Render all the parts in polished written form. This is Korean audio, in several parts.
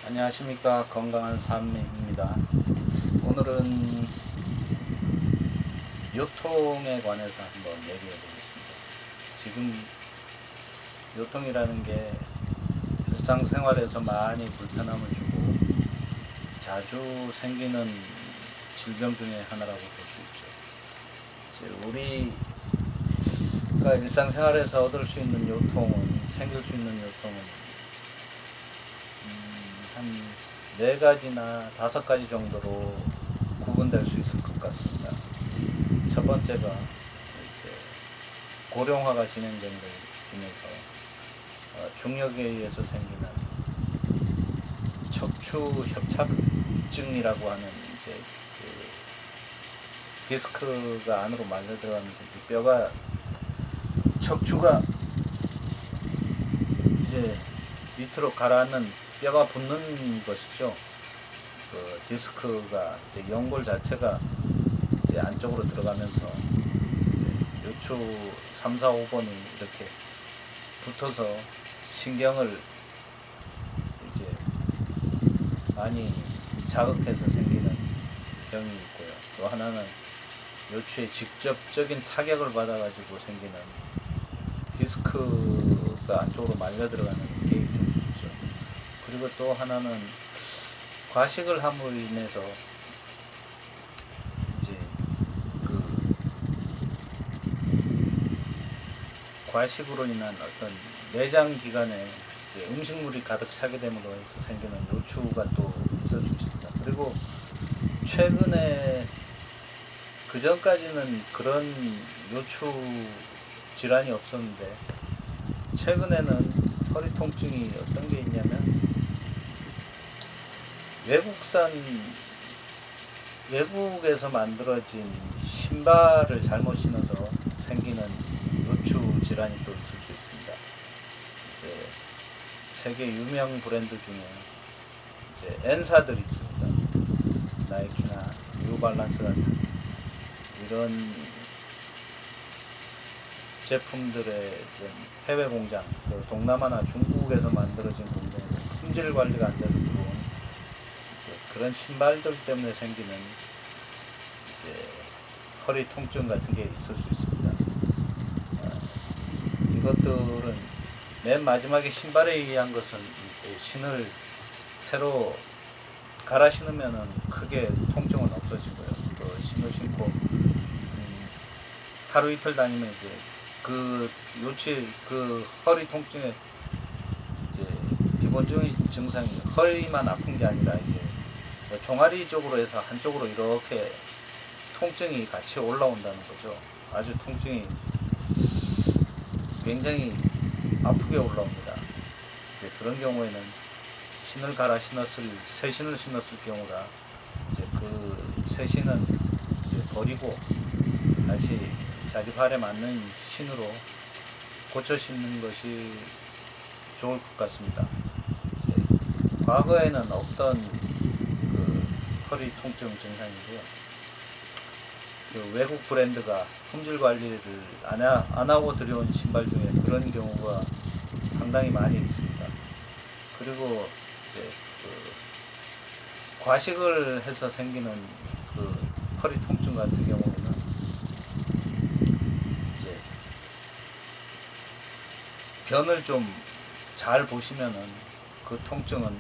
안녕하십니까. 건강한 삶입니다. 오늘은 요통에 관해서 한번 얘기해 보겠습니다. 지금 요통이라는 게 일상생활에서 많이 불편함을 주고 자주 생기는 질병 중에 하나라고 볼 수 있죠. 우리가 일상생활에서 얻을 수 있는 요통은, 생길 수 있는 요통은 한 4가지나 5가지 정도로 구분될 수 있을 것 같습니다. 첫 번째가 이제 고령화가 진행된 걸 인해서 중력에 의해서 생기는 척추협착증이라고 하는 이제 디스크가 안으로 말려 들어가면서 뼈가 척추가 이제 밑으로 가라앉는 뼈가 붙는 것이죠. 그 디스크가 이제 연골 자체가 이제 안쪽으로 들어가면서 요추 3, 4, 5번이 이렇게 붙어서 신경을 이제 많이 자극해서 생기는 병이 있고요. 또 하나는 요추에 직접적인 타격을 받아가지고 생기는 디스크가 안쪽으로 말려 들어가는 게 있을 수 있죠. 그리고 또 하나는 과식을 함으로 인해서 이제 그 과식으로 인한 어떤 내장 기관에 음식물이 가득 차게 됨으로 해서 생기는 요추가 또 있을 수 있습니다. 그리고 최근에 그 전까지는 그런 요추 질환이 없었는데 최근에는 허리 통증이 어떤 게 있냐면 외국에서 만들어진 신발을 잘못 신어서 생기는 요추 질환이 또 있을 수 있습니다. 이제 세계 유명 브랜드 중에 이제 N사들이 있습니다. 나이키나 뉴발란스 같은 이런 제품들의 해외 공장, 동남아나 중국에서 만들어진 공장에서 품질 관리가 안 돼서 들어온 그런 신발들 때문에 생기는 이제 허리 통증 같은 게 있을 수 있습니다. 이것들은 맨 마지막에 신발에 의한 것은 신을 새로 갈아 신으면은 크게 통증은 없어지고요. 또 신을 신고 하루 이틀 다니면 이제 그 허리 통증의 이제 기본적인 증상이 허리만 아픈 게 아니라 이제 종아리 쪽으로 해서 한쪽으로 이렇게 통증이 같이 올라온다는 거죠. 아주 통증이 굉장히 아프게 올라옵니다. 그런 경우에는 신을 갈아 새 신을 신었을 경우라 이제 그 새 신은 이제 버리고 다시 자기 발에 맞는 신으로 고쳐 신는 것이 좋을 것 같습니다. 과거에는 없던 그 허리 통증 증상이고요. 그 외국 브랜드가 품질 관리를 안 하고 들여온 신발 중에 그런 경우가 상당히 많이 있습니다. 그리고 이제 과식을 해서 생기는 그 허리 통증 같은 경우는 이제 변을 좀 잘 보시면은 그 통증은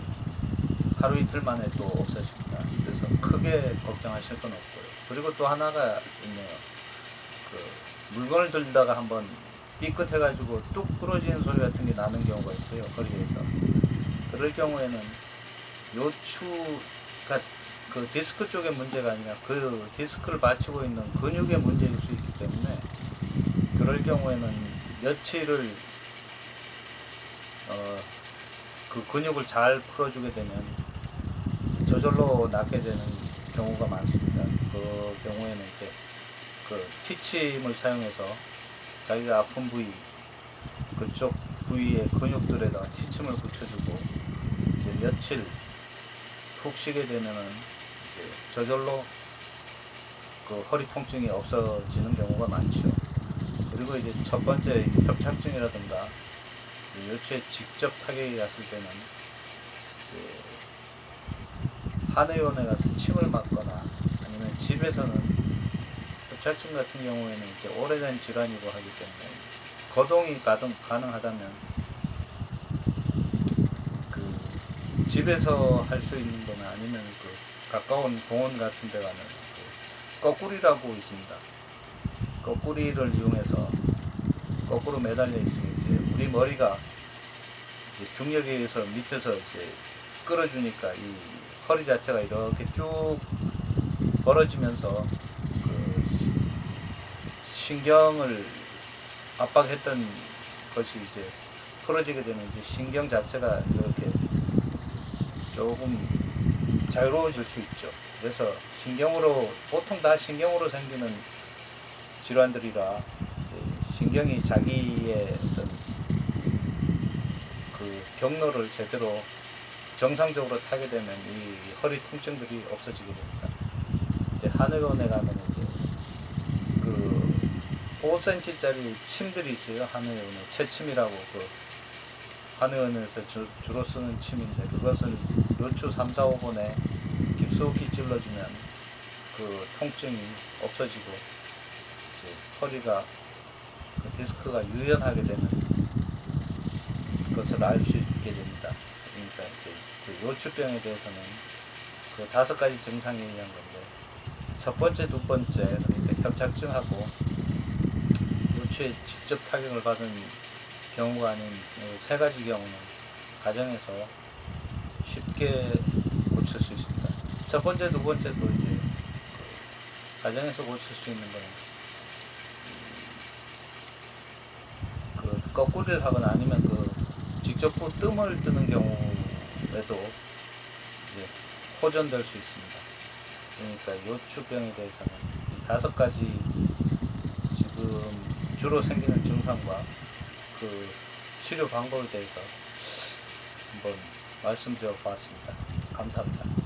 하루 이틀 만에 또 없어집니다. 그래서 크게 걱정하실 건 없고요. 그리고 또 하나가 있네요. 그 물건을 들다가 한번 삐끗해가지고 뚝 부러지는 소리 같은 게 나는 경우가 있어요. 허리에서. 그럴 경우에는 요추가 그 디스크 쪽의 문제가 아니라 그 디스크를 받치고 있는 근육의 문제일 수 있기 때문에 그럴 경우에는 며칠을 그 근육을 잘 풀어주게 되면 저절로 낫게 되는 경우가 많습니다. 그 경우에는 이제 그 티침을 사용해서 자기가 아픈 부위 그쪽 부위의 근육들에다가 티침을 붙여주고 이제 며칠 푹 쉬게 되면은 이제 저절로 그 허리 통증이 없어지는 경우가 많죠. 그리고 이제 첫 번째 협착증이라든가 요추에 직접 타격이 갔을 때는 한의원에 가서 침을 맞거나 아니면 집에서는 협착증 같은 경우에는 이제 오래된 질환이고 하기 때문에 거동이 가능하다면 그 집에서 할 수 있는 거나 아니면 그 가까운 공원 같은 데 가면 그 거꾸리라고 있습니다. 거꾸리를 이용해서 거꾸로 매달려 있으면 이제 우리 머리가 이제 중력에 의해서 밑에서 이제 끌어주니까 이 허리 자체가 이렇게 쭉 벌어지면서 그 신경을 압박했던 것이 이제 풀어지게 되는 이제 신경 자체가 이렇게 조금 자유로워질 수 있죠. 그래서 신경으로, 보통 다 신경으로 생기는 질환들이라 신경이 자기의 어떤 그 경로를 제대로 정상적으로 타게 되면 이 허리 통증들이 없어지게 됩니다. 이제 한의원에 가면 이제 그 5cm짜리 침들이 있어요. 한의원에 채침이라고 그 한의원에서 주로 쓰는 침인데 그것을 요추 3, 4, 5번에 깊숙이 찔러주면 그 통증이 없어지고 이제 허리가 그 디스크가 유연하게 되는 것을 알 수 있게 됩니다. 그러니까 이제 그 요추병에 대해서는 그 5가지 증상에 의한 건데 첫 번째, 두 번째 그러니까 협착증하고 요추에 직접 타격을 받은 경우가 아닌 3가지 경우는 가정에서 쉽게 고칠 수 있습니다. 첫 번째, 두 번째도 이제 가정에서 고칠 수 있는 거는 그 거꾸리를 하거나 아니면 그 직접 뜸을 뜨는 경우에도 이제 호전될 수 있습니다. 그러니까 요추병에 대해서는 이 5가지 지금 주로 생기는 증상과 그 치료 방법에 대해서 한번 말씀드려 보았습니다. 감사합니다.